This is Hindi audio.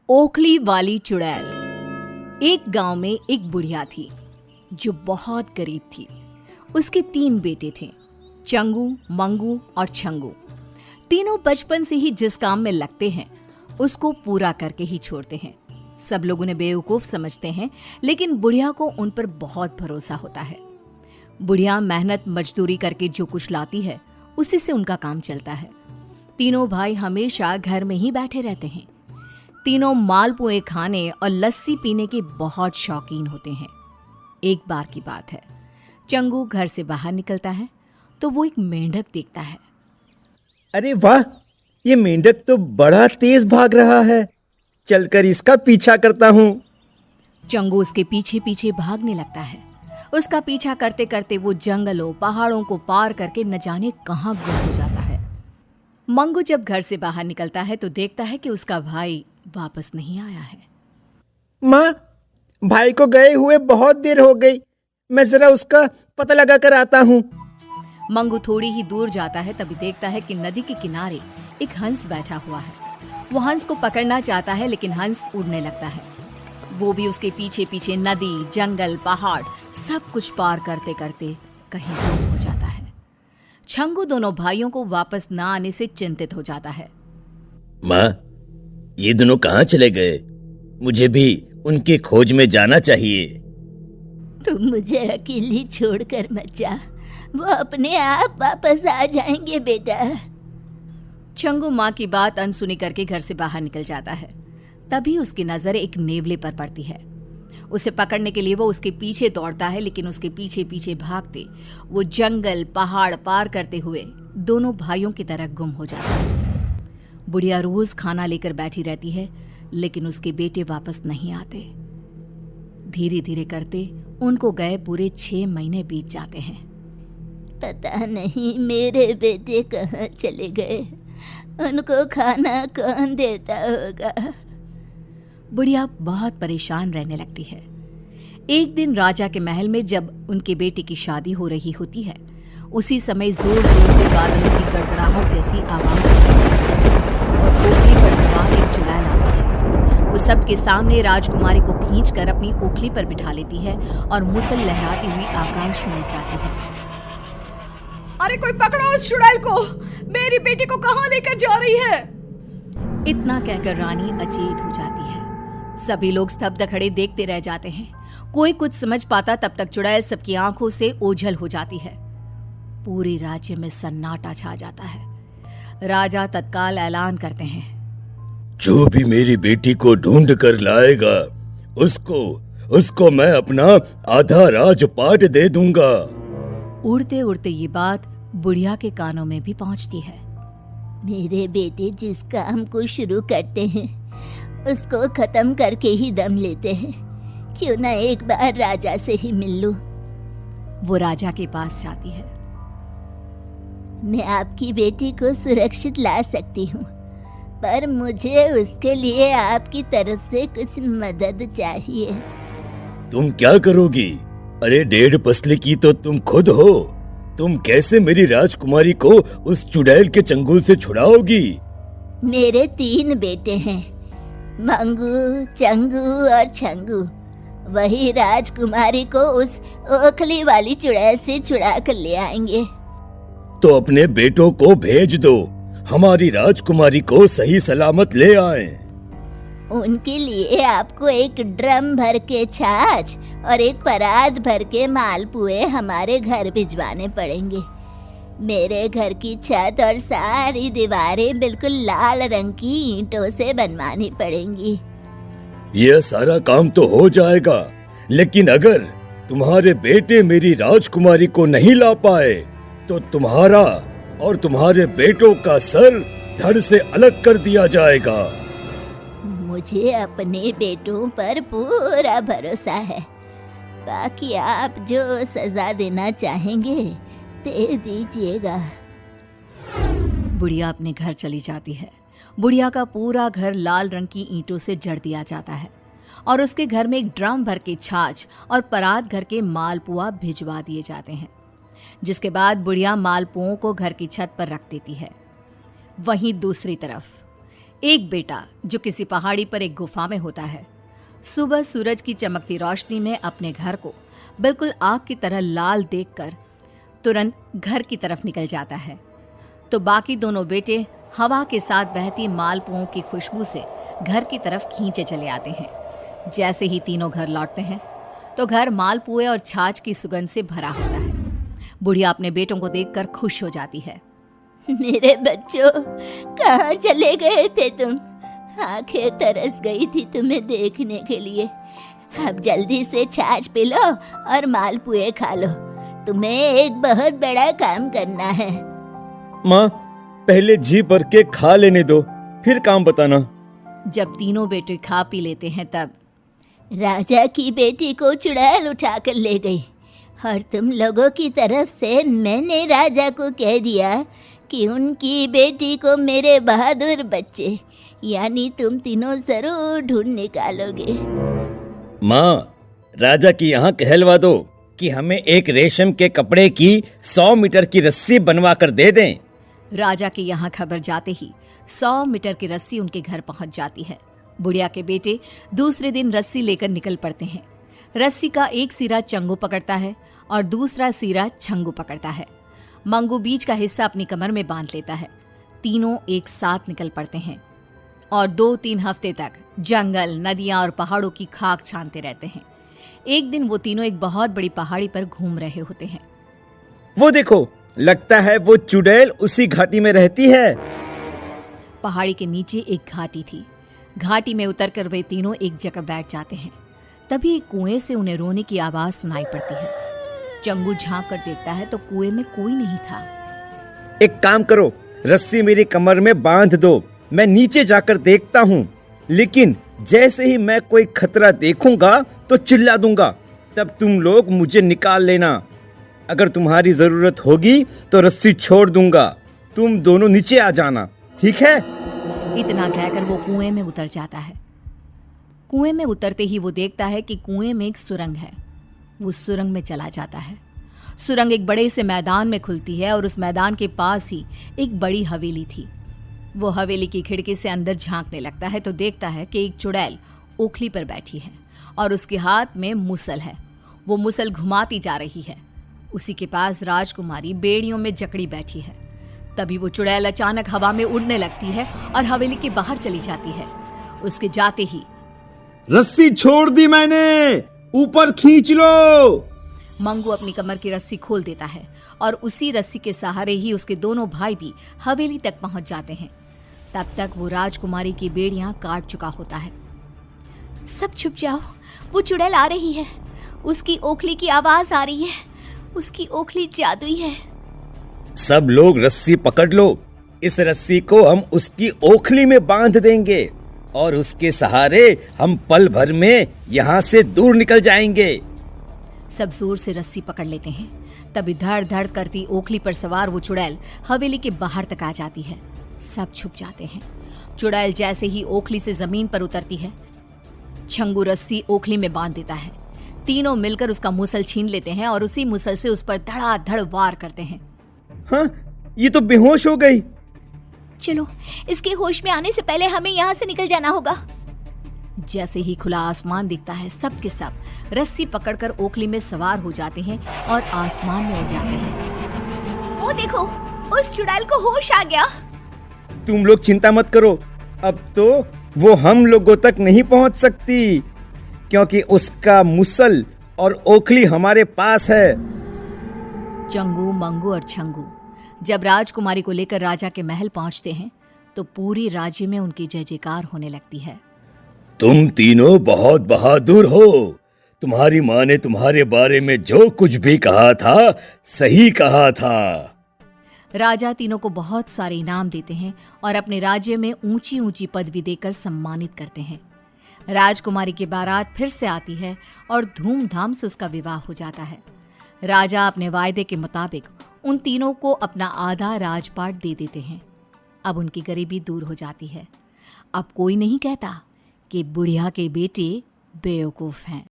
ओखली वाली चुड़ैल। एक गांव में एक बुढ़िया थी जो बहुत गरीब थी। उसके 3 बेटे थे, चंगू, मंगू और छंगू। तीनों बचपन से ही जिस काम में लगते हैं उसको पूरा करके ही छोड़ते हैं। सब लोग उन्हें बेवकूफ समझते हैं, लेकिन बुढ़िया को उन पर बहुत भरोसा होता है। बुढ़िया मेहनत मजदूरी करके जो कुछ लाती है उसी से उनका काम चलता है। तीनों भाई हमेशा घर में ही बैठे रहते हैं। तीनों मालपुए खाने और लस्सी पीने के बहुत शौकीन होते हैं। एक बार की बात है, चंगू घर से बाहर निकलता है तो वो एक मेंढक देखता है। अरे वाह, ये मेंढक तो बड़ा तेज भाग रहा है। चलकर इसका पीछा करता हूँ। चंगू उसके पीछे पीछे भागने लगता है। उसका पीछा करते करते वो जंगलों पहाड़ों को पार करके न जाने कहाँ गुम हो जाता है। मंगू जब घर से बाहर निकलता है तो देखता है कि उसका भाई वापस नहीं आया है। माँ, भाई को गए हुए बहुत देर हो गई। मैं जरा उसका पता लगा कर आता हूँ। मंगू थोड़ी ही दूर जाता है, तभी देखता है कि नदी के किनारे एक हंस बैठा हुआ है। वो हंस को पकड़ना चाहता है, लेकिन हंस उड़ने लगता है। वो भी उसके पीछे पीछे नदी, जंगल, पहाड़ सब कुछ पार करते करते कहीं गुम हो जाता है। छंगू दोनों भाइयों को वापस ना आने से चिंतित हो जाता है। माँ, ये दोनों कहाँ चले गए? मुझे भी उनकी खोज में जाना चाहिए। तुम मुझे अकेली छोड़कर मत जा, वो अपने आप वापस आ जाएंगे बेटा। छंगू माँ की बात अनसुनी करके घर से बाहर निकल जाता है। तभी उसकी नजर एक नेवले पर पड़ती है। उसे पकड़ने के लिए वो उसके पीछे दौड़ता है, लेकिन उसके पीछे पीछे भागते वो जंगल पहाड़ पार करते हुए दोनों भाइयों की तरह गुम हो जाता है। बुढ़िया रोज खाना लेकर बैठी रहती है, लेकिन उसके बेटे वापस नहीं आते। धीरे धीरे करते उनको गए पूरे 6 महीने बीत जाते हैं। पता नहीं मेरे बेटे कहाँ चले गए, उनको खाना कौन देता होगा। बुढ़िया बहुत परेशान रहने लगती है। एक दिन राजा के महल में जब उनके बेटे की शादी हो रही होती है, उसी समय जोर जोर से बादलों की गड़गड़ाहट जैसी आवाज और ओखली पर सवार एक चुड़ैल आती है। वो सबके सामने राजकुमारी को खींचकर अपनी ओखली पर बिठा लेती है और मुसल लहराती हुई आकाश में उड़ जाती है। अरे कोई पकड़ो उस चुड़ैल को, मेरी बेटी को कहाँ लेकर जा रही है? इतना कहकर रानी अचेत हो जाती है। सभी लोग स्तब्ध खड़े देखते रह जाते हैं। कोई कुछ समझ पाता तब तक चुड़ैल सबकी आंखों से ओझल हो जाती है। पूरे राज्य में सन्नाटा छा जाता है। राजा तत्काल ऐलान करते हैं, जो भी मेरी बेटी को ढूंढ कर लाएगा उसको मैं अपना आधा राजपाट दे दूंगा। उड़ते उड़ते ये बात बुढ़िया के कानों में भी पहुंचती है। मेरे बेटे जिस काम को शुरू करते हैं उसको खत्म करके ही दम लेते हैं। क्यों ना एक बार राजा से ही मिल लूं। वो राजा के पास जाती है। मैं आपकी बेटी को सुरक्षित ला सकती हूँ, पर मुझे उसके लिए आपकी तरफ से कुछ मदद चाहिए। तुम क्या करोगी? अरे 1.5 पसले की तो तुम खुद हो। तुम कैसे मेरी राजकुमारी को उस चुड़ैल के चंगुल से छुड़ाओगी? मेरे 3 बेटे हैं, मंगू, चंगू और छंगू। वही राजकुमारी को उस ओखली वाली चुड़ैल से छुड़ा कर ले आएंगे। तो अपने बेटों को भेज दो, हमारी राजकुमारी को सही सलामत ले आएं। उनके लिए आपको एक ड्रम भर के छाछ और एक परात भर के मालपुए हमारे घर भिजवाने पड़ेंगे। मेरे घर की छत और सारी दीवारें बिल्कुल लाल रंग की ईंटों से बनवानी पड़ेंगी। यह सारा काम तो हो जाएगा, लेकिन अगर तुम्हारे बेटे मेरी राजकुमारी को नहीं ला पाए तो तुम्हारा और तुम्हारे बेटों का सर धड़ से अलग कर दिया जाएगा। मुझे अपने बेटों पर पूरा भरोसा है। बाकी आप जो सजा देना चाहेंगे दे दीजिएगा। बुढ़िया अपने घर चली जाती है। बुढ़िया का पूरा घर लाल रंग की ईंटों से जड़ दिया जाता है और उसके घर में एक ड्रम भर के छाछ और परात घर के मालपुआ भिजवा दिए जाते हैं। जिसके बाद बुढ़िया मालपुओं को घर की छत पर रख देती है। वहीं दूसरी तरफ एक बेटा जो किसी पहाड़ी पर एक गुफा में होता है, सुबह सूरज की चमकती रोशनी में अपने घर को बिल्कुल आग की तरह लाल देखकर तुरंत घर की तरफ निकल जाता है। तो बाकी दोनों बेटे हवा के साथ बहती मालपुओं की खुशबू से घर की तरफ खींचे चले आते हैं। जैसे ही तीनों घर लौटते हैं तो घर मालपुए और छाछ की सुगंध से भरा होता है। बुढ़िया अपने बेटों को देखकर खुश हो जाती है। मेरे बच्चों, कहाँ चले गए थे तुम? आंखें तरस गई थी तुम्हें देखने के लिए। अब जल्दी से छाछ पी लो और मालपुए खा लो। तुम्हें एक बहुत बड़ा काम करना है। माँ, पहले जी भर के खा लेने दो, फिर काम बताना। जब तीनों बेटे खा पी लेते हैं तब राजा की बेटी को चुड़ैल उठाकर ले गई और तुम लोगों की तरफ से मैंने राजा को कह दिया कि उनकी बेटी को मेरे बहादुर बच्चे यानी तुम तीनों जरूर ढूंढ निकालोगे। माँ, राजा की यहाँ कहलवा दो कि हमें एक रेशम के कपड़े की 100 मीटर की रस्सी बनवा कर दे दें। राजा के यहाँ खबर जाते ही 100 मीटर की रस्सी उनके घर पहुंच जाती है। बुढ़िया के बेटे दूसरे दिन रस्सी लेकर निकल पड़ते हैं। रस्सी का एक सिरा चंगू पकड़ता है और दूसरा सिरा छंगू पकड़ता है। मंगू बीच का हिस्सा अपनी कमर में बांध लेता है। तीनों एक साथ निकल पड़ते हैं और 2-3 हफ्ते तक जंगल, नदियां और पहाड़ों की खाक छानते रहते हैं। एक दिन वो तीनों एक बहुत बड़ी पहाड़ी पर घूम रहे होते हैं। वो देखो, लगता है वो चुड़ैल उसी घाटी में रहती है। पहाड़ी के नीचे एक घाटी थी। घाटी में उतरकर वे तीनों एक जगह बैठ जाते हैं। तभी एक कुएं से उन्हें रोने की आवाज सुनाई पड़ती है। चंगू झांक कर देखता है तो कुएं में कोई नहीं था। एक काम करो, रस्सी मेरी कमर में बांध दो, मैं नीचे जाकर देखता हूँ। लेकिन जैसे ही मैं कोई खतरा देखूंगा तो चिल्ला दूंगा, तब तुम लोग मुझे निकाल लेना। अगर तुम्हारी जरूरत होगी तो रस्सी छोड़ दूंगा, तुम दोनों नीचे आ जाना, ठीक है? इतना कहकर वो कुएं में उतर जाता है। कुएं में उतरते ही वो देखता है कि कुएं में एक सुरंग है। वो सुरंग में चला जाता है। सुरंग एक बड़े से मैदान में खुलती है और उस मैदान के पास ही एक बड़ी हवेली थी। वो हवेली की खिड़की से अंदर झांकने लगता है तो देखता है कि एक चुड़ैल ओखली पर बैठी है और उसके हाथ में मुसल है। वो मुसल घुमाती जा रही है। उसी के पास राजकुमारी बेड़ियों में जकड़ी बैठी है। तभी वो चुड़ैल अचानक हवा में उड़ने लगती है और हवेली के बाहर चली जाती है। उसके जाते ही रस्सी छोड़ दी मैंने, ऊपर खींच लो। मंगू अपनी कमर की रस्सी खोल देता है और उसी रस्सी के सहारे ही उसके दोनों भाई भी हवेली तक पहुंच जाते हैं। तब तक वो राजकुमारी की बेड़ियां काट चुका होता है। सब छुप जाओ, वो चुड़ैल आ रही है। उसकी ओखली की आवाज आ रही है। उसकी ओखली जादुई है। सब लोग रस्सी पकड़ लो। इस रस्सी को हम उसकी ओखली में बांध देंगे और उसके सहारे हम पल भर में यहाँ से दूर निकल जाएंगे। सब जोर से रस्सी पकड़ लेते हैं। तभी धड़ धड़ करती ओखली पर सवार वो चुड़ैल हवेली के बाहर तक आ जाती है। सब छुप जाते हैं। चुड़ैल जैसे ही ओखली से जमीन पर उतरती है, छंगू रस्सी ओखली में बांध देता है। तीनों मिलकर उसका मुसल छीन लेते हैं और उसी मुसल से उस पर धड़ाधड़ वार करते हैं। हाँ, ये तो बेहोश हो गई। चलो, इसके होश में आने से पहले हमें यहाँ से निकल जाना होगा। जैसे ही खुला आसमान दिखता है, सब के सब रस्सी पकड़कर ओखली में सवार हो जाते हैं और आसमान में उड़ जाते हैं। वो देखो, उस चुड़ैल को होश आ गया। तुम लोग चिंता मत करो, अब तो वो हम लोगों तक नहीं पहुंच सकती, क्योंकि उसका मुसल और ओखली हमारे पास है। चंगू, मंगू और छंगू जब राजकुमारी को लेकर राजा के महल पहुंचते हैं तो पूरी राज्य में उनकी जय जयकार होने लगती है। तुम तीनों बहुत बहादुर हो। तुम्हारी माँ ने तुम्हारे बारे में जो कुछ भी कहा था, सही कहा था। राजा तीनों को बहुत सारे इनाम देते हैं और अपने राज्य में ऊंची ऊंची पदवी देकर सम्मानित करते हैं। राजकुमारी की बारात फिर से आती है और धूमधाम से उसका विवाह हो जाता है। राजा अपने वायदे के मुताबिक उन तीनों को अपना आधा राजपाट दे देते हैं। अब उनकी गरीबी दूर हो जाती है। अब कोई नहीं कहता कि बुढ़िया के बेटे बेवकूफ हैं।